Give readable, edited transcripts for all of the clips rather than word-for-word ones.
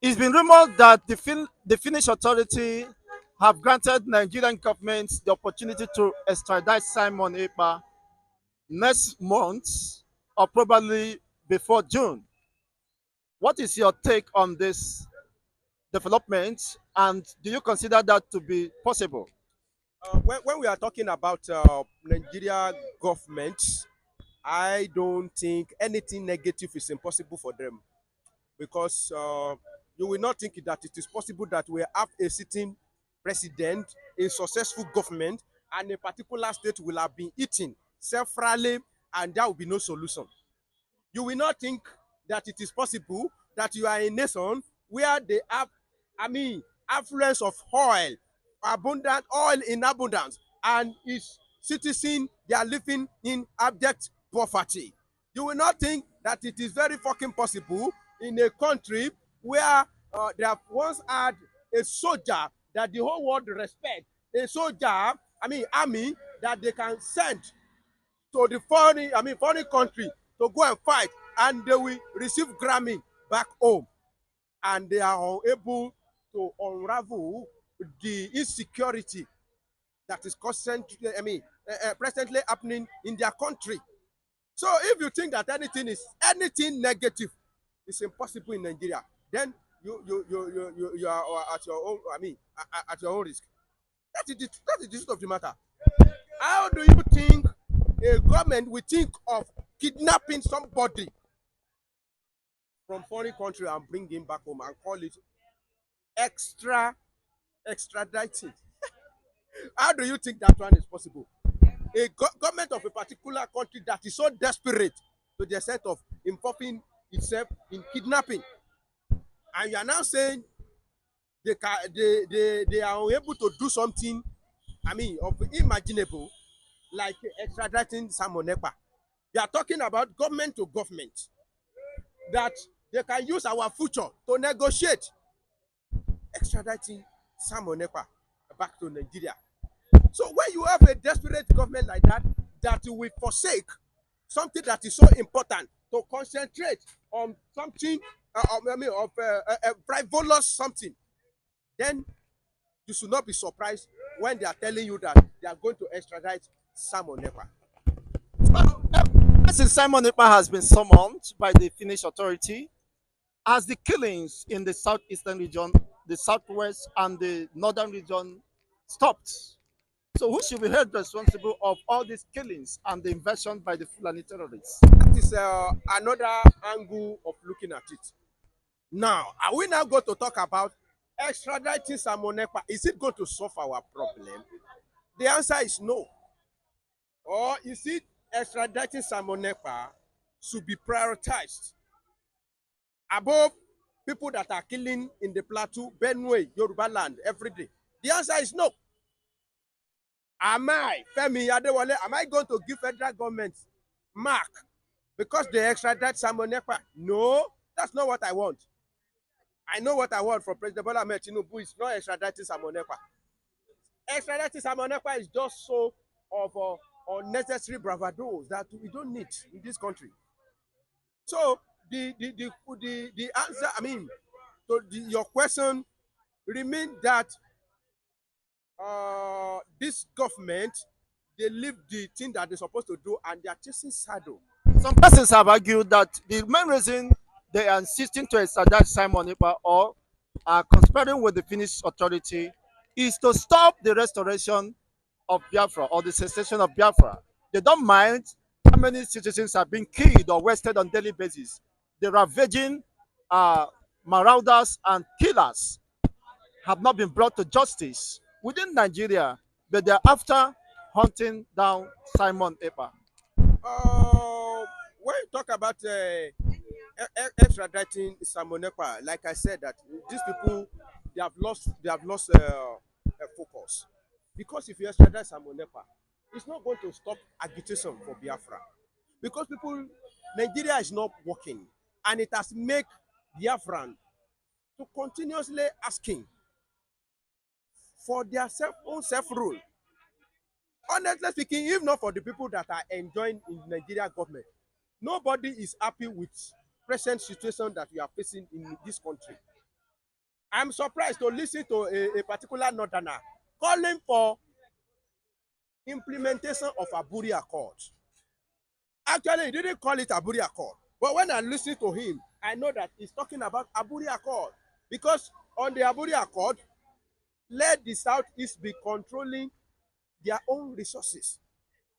It's been rumored that the Finnish authority have granted Nigerian government the opportunity to extradite Simon Ekpa next month or probably before June. What is your take on this development, and do you consider that to be possible? When we are talking about Nigeria government, I don't think anything negative is impossible for them because you will not think that it is possible that we have a sitting president, a successful government, and a particular state will have been eaten severally, and there will be no solution. You will not think that it is possible that you are a nation where they have, affluence of oil, abundant oil in abundance, and its citizens they are living in abject poverty. You will not think that it is very fucking possible in a country where they have once had a soldier that the whole world respect, a soldier, army that they can send to the foreign country to go and fight, and they will receive Grammy back home, and they are unable to unravel the insecurity that is presently happening in their country. So if you think that anything negative is impossible in Nigeria, then you are at your own, at your own risk. That is the truth of the matter. How do you think a government will think of kidnapping somebody from foreign country and bring him back home and call it extra extraditing? How do you think that one is possible? A government of a particular country that is so desperate to the extent of involving itself in kidnapping, and you are now saying they are unable to do something, of imaginable, like extraditing Simon Ekpa. You are talking about government to government that they can use our future to negotiate extraditing Simon Ekpa back to Nigeria. So when you have a desperate government like that, that will forsake something that is so important to concentrate on something, frivolous something, then you should not be surprised when they are telling you that they are going to extradite Simon Ekpa. Since Simon Ekpa has been summoned by the Finnish authority, as the killings in the southeastern region, the southwest, and the northern region stopped. So, who should be held responsible of all these killings and the invasion by the Fulani terrorists? That is another angle of looking at it. Now, are we now going to talk about extraditing Simon Ekpa? Is it going to solve our problem? The answer is no. Or is it extraditing Simon Ekpa should be prioritized above people that are killing in the plateau, Benue, Yoruba land every day? The answer is no. Femi Adewale, am I going to give federal government mark because they extradite Simon Ekpa? No, that's not what I want. I know what I want from President Bola Ahmed Tinubu is not extraditing Simon Ekpa. Extraditing Simon Ekpa is just so of unnecessary bravado that we don't need in this country. So the answer, your question remain that this government they leave the thing that they're supposed to do and they are chasing shadow. Some persons have argued that the main reason they are insisting to extradite Simon Ekpa or are conspiring with the Finnish authority is to stop the restoration of Biafra or the cessation of Biafra. They don't mind how many citizens are being killed or wasted on daily basis. The ravaging marauders and killers have not been brought to justice within Nigeria, but they're after hunting down Simon Ekpa. When you talk about extraditing Simon Ekpa, like I said, that these people they have lost focus because if you extradite Simon Ekpa, it's not going to stop agitation for Biafra because Nigeria is not working, and it has made Biafran to continuously asking for their own self rule. Honestly speaking, if not for the people that are enjoying in Nigeria government, nobody is happy with present situation that we are facing in this country. I'm surprised to listen to a particular northerner calling for implementation of Aburi Accord. Actually, he didn't call it Aburi Accord. But when I listen to him, I know that he's talking about Aburi Accord. Because on the Aburi Accord, let the Southeast be controlling their own resources.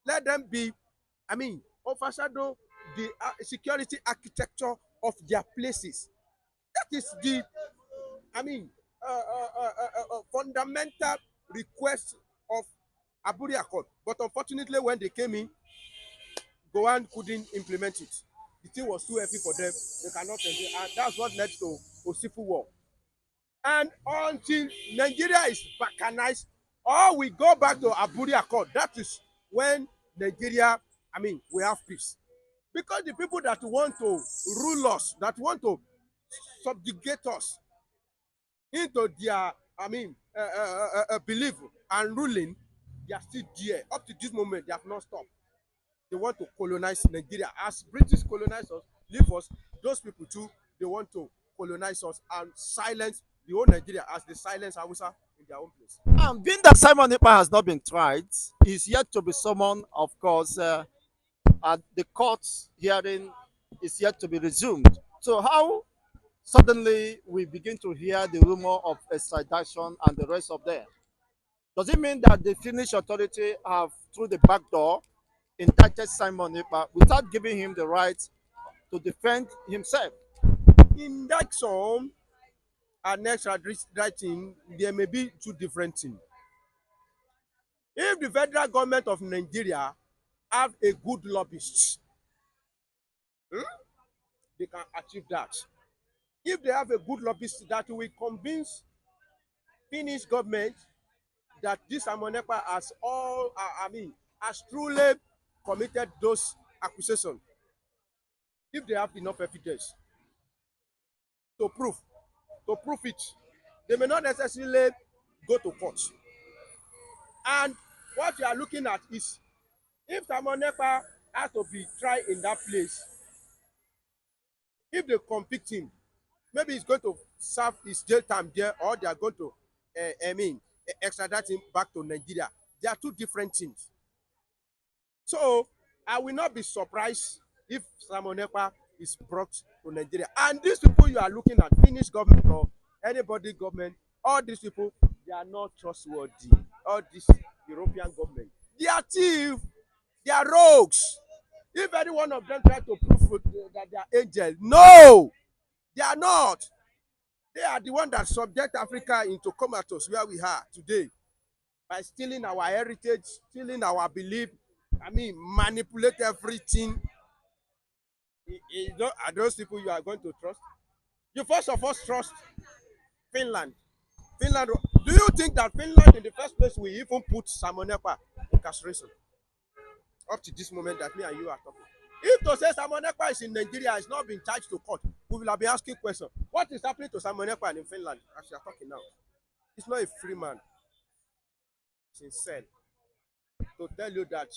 Let them be, overshadow the security architecture of their places. That is the, I mean, fundamental request of Aburi Accord. But unfortunately, when they came in, Gowan couldn't implement it. The thing was too heavy for them. They cannot endure, and that's what led to Osifu War. And until Nigeria is balkanized, or we go back to Aburi Accord, that is when Nigeria, we have peace. Because the people that want to rule us, that want to subjugate us into their, belief and ruling, they are still there. Up to this moment, they have not stopped. They want to colonize Nigeria. As British colonize us, leave us, those people too, they want to colonize us and silence the whole Nigeria as they silence Hausa in their own place. Being that Simon Ekpa has not been tried, he's yet to be summoned, of course, and the court hearing is yet to be resumed. So how suddenly we begin to hear the rumor of extradition and the rest of them? Does it mean that the Finnish authority have, through the back door, indicted Simon Ekpa without giving him the right to defend himself? In that song and extraditing, there may be two different things. If the federal government of Nigeria have a good lobbyist, hmm, they can achieve that. If they have a good lobbyist that will convince Finnish government that this Amonepa has has truly committed those accusations, if they have enough evidence to prove it, they may not necessarily go to court. And what you are looking at is, if Amonepa has to be tried in that place, if they convict him, maybe he's going to serve his jail time there, or they are going to, extradite him back to Nigeria. They are two different things. So I will not be surprised if Simon Ekpa is brought to Nigeria. And these people you are looking at, Finnish government or anybody government, all these people, they are not trustworthy. All this European government, they are thieves, they are rogues. If any one of them try to prove that they are angels, no, they are not. They are the one that subject Africa into comatose where we are today by stealing our heritage, stealing our belief. Manipulate everything. Are those people you are going to trust? You first of all trust Finland. Finland. Do you think that Finland, in the first place, will even put Simon Ekpa incarceration? Up to this moment that me and you are talking. If to say Simon Ekpa is in Nigeria, is not been charged to court, we will have been asking questions. What is happening to Simon Ekpa in Finland as you are talking now? He's not a free man. It's insane to tell you that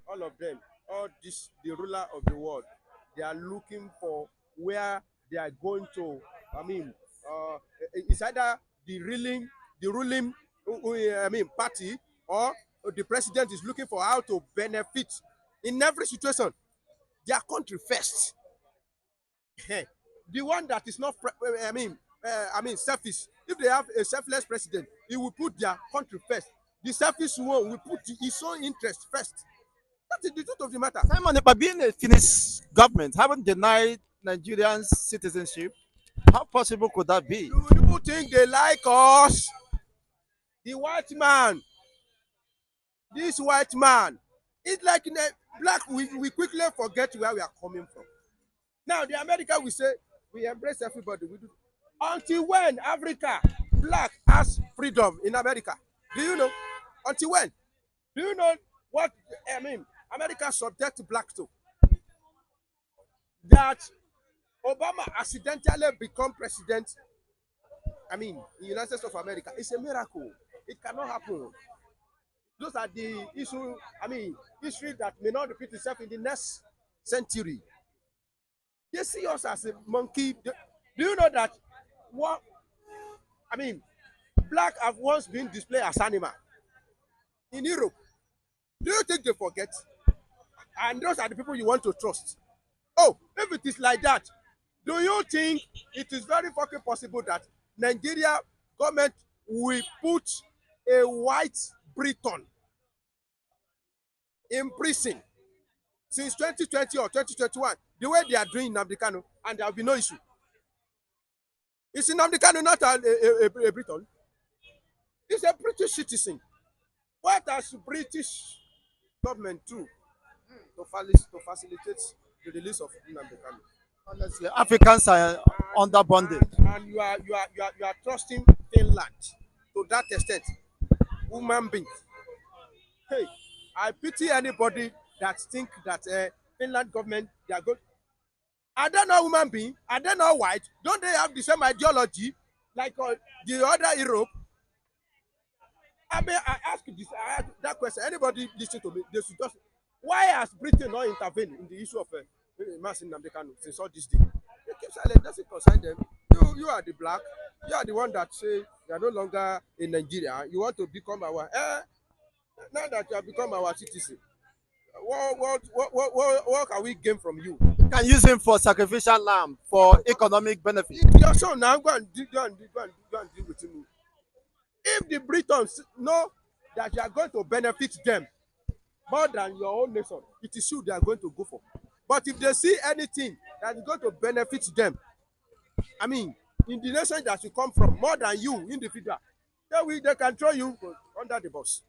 all of them, all this, the ruler of the world, they are looking for where they are going to. It's either the ruling party, or the president is looking for how to benefit in every situation. Their country first. The one that is not, selfish. If they have a selfless president, he will put their country first. The selfish one will put his own interest first. That is the truth of the matter. Simon Ekpa, being a Finnish government, haven't denied Nigerians citizenship. How possible could that be? Do people think they like us? The white man, this white man, it's like in a black, we quickly forget where we are coming from. Now, the America will say, we embrace everybody. We do. Until when Africa, black, has freedom in America? Do you know? Until when? Do you know what, America subject black to? That Obama accidentally become president, in the United States of America. It's a miracle. It cannot happen. Those are the history that may not repeat itself in the next century. They see us as a monkey. Do you know that what I mean, black have once been displayed as animal in Europe. Do you think they forget? And those are the people you want to trust. Oh, if it is like that, do you think it is very fucking possible that Nigeria government will put a white Briton in prison since 2020 or 2021, the way they are doing in Nnamdi Kanu, and there will be no issue? Is Nnamdi Kanu not a Briton? He's a British citizen. What does British government do to facilitate the release of Nnamdi Kanu? Honestly, Africans are under bondage. And you are trusting Finland to that extent. Human beings. Hey, I pity anybody that think that Finland government they are good. Are they not human being? Are they not white? Don't they have the same ideology like the other Europe? I mean, I ask this, I ask that question. Anybody listen to me? They should just. Why has Britain not intervened in the issue of Masin Namdekanu since all this day? They keep silent. Doesn't concern them. You are the black. You are the one that say you are no longer in Nigeria. You want to become our. Now that you have become our citizen, what can we gain from you? You can use him for sacrificial lamb for economic benefit. Your son now go and deal with him. If the Britons know that you are going to benefit them more than your own nation, it is you they are going to go for. But if they see anything that is going to benefit them, I mean, in the nation that you come from, more than you individual, they can throw you under the bus.